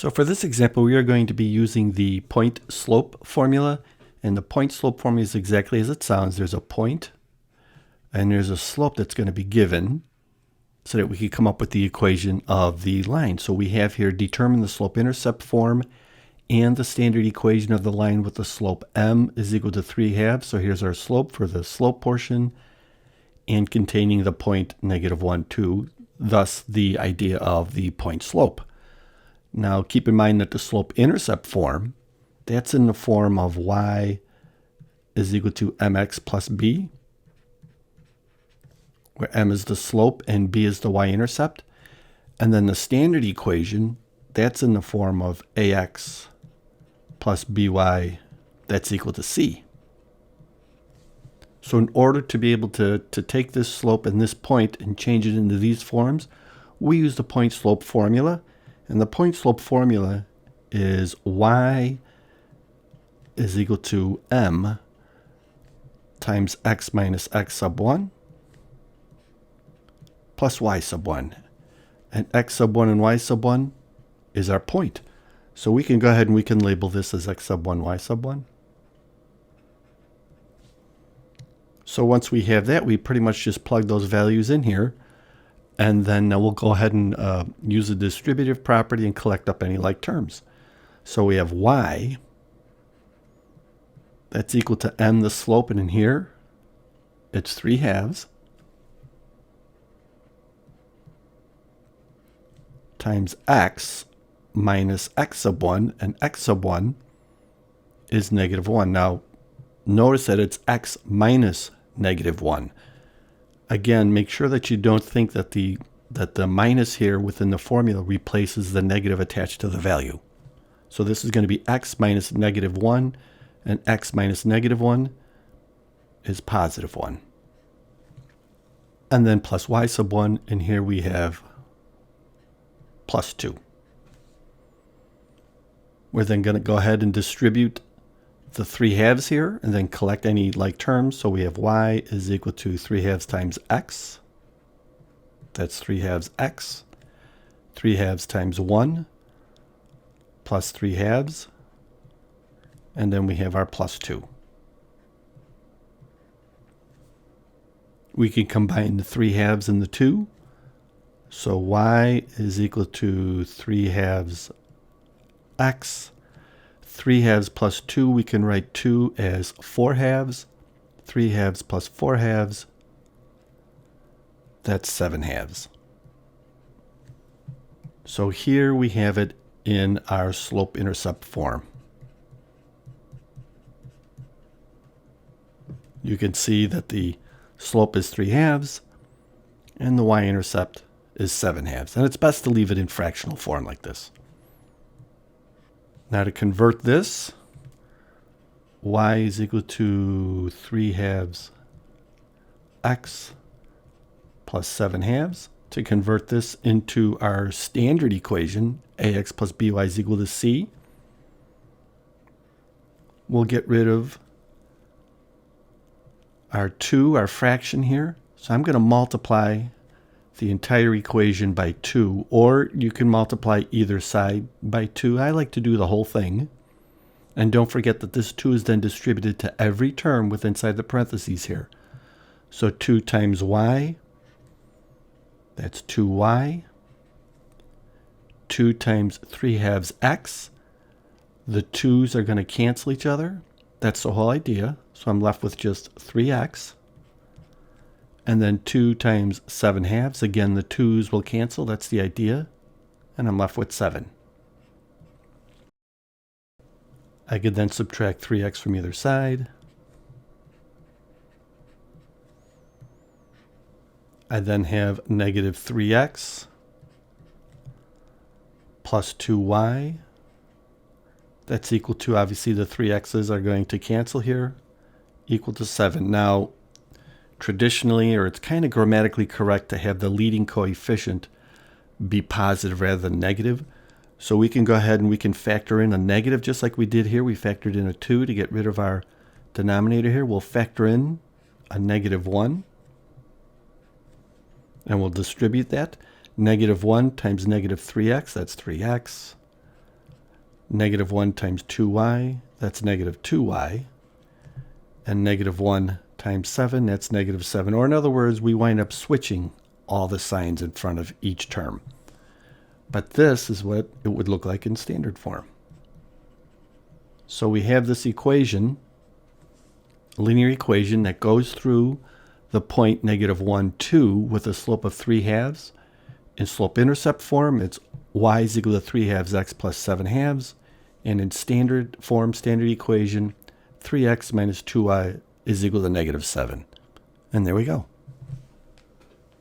So for this example, we are going to be using the point slope formula. And the point slope formula is exactly as it sounds. There's a point and there's a slope that's going to be given so that we can come up with the equation of the line. So we have here determine the slope-intercept form and the standard equation of the line with the slope m is equal to 3/2. So here's our slope for the slope portion and containing the point -1, 2, thus the idea of the point slope. Now keep in mind that the slope-intercept form, that's in the form of y is equal to mx plus b, where m is the slope and b is the y-intercept. And then the standard equation, that's in the form of ax plus by, that's equal to c. So in order to be able to take this slope and this point and change it into these forms, we use the point slope formula. And the point slope formula is y is equal to m times x minus x sub 1 plus y sub 1. And x sub 1 and y sub 1 is our point. So we can go ahead and we can label this as x sub 1, y sub 1. So once we have that, we pretty much just plug those values in here. And then we'll go ahead and use the distributive property and collect up any like terms. So we have y, that's equal to m, the slope, and in here, it's 3/2 times x minus x sub 1, and x sub 1 is -1. Now, notice that it's x minus -1. Again, make sure that you don't think that the minus here within the formula replaces the negative attached to the value. So this is going to be x minus -1, and x minus -1 is +1. And then plus y sub 1, and here we have +2. We're then going to go ahead and distribute the 3/2 here and then collect any like terms. So we have y is equal to 3/2 times x. That's 3/2 x. 3/2 times 1 plus 3/2. And then we have our +2. We can combine the 3/2 and the 2. So y is equal to 3/2 x. 3/2 plus 2, we can write 2 as 4/2. 3/2 plus 4/2, that's 7/2. So here we have it in our slope-intercept form. You can see that the slope is 3/2 and the y-intercept is 7/2. And it's best to leave it in fractional form like this. Now to convert this, y is equal to 3/2 x plus 7/2. To convert this into our standard equation, ax plus by is equal to c, we'll get rid of our 2, our fraction here. So I'm going to multiply the entire equation by 2, or you can multiply either side by 2. I like to do the whole thing. And don't forget that this 2 is then distributed to every term with inside the parentheses here. So 2 times y, that's 2y. 2 times 3/2 x. The 2's are going to cancel each other. That's the whole idea. So I'm left with just 3x. And then 2 times 7/2. Again, the 2's will cancel. That's the idea. And I'm left with 7. I could then subtract 3x from either side. I then have -3x plus 2y. That's equal to, obviously, the 3x's are going to cancel here, equal to 7. Now, traditionally, or it's kind of grammatically correct to have the leading coefficient be positive rather than negative. So we can go ahead and we can factor in a negative just like we did here. We factored in a 2 to get rid of our denominator here. We'll factor in a -1. And we'll distribute that. -1 times -3x, that's 3x. Negative 1 times 2y, that's negative 2y. And negative 1 times 7, that's negative 7. Or in other words, we wind up switching all the signs in front of each term. But this is what it would look like in standard form. So we have this equation, linear equation that goes through the point negative 1, 2 with a slope of 3/2. In slope-intercept form, it's y is equal to 3/2 x plus 7/2. And in standard form, standard equation, 3x minus 2y is equal to negative 7. And there we go.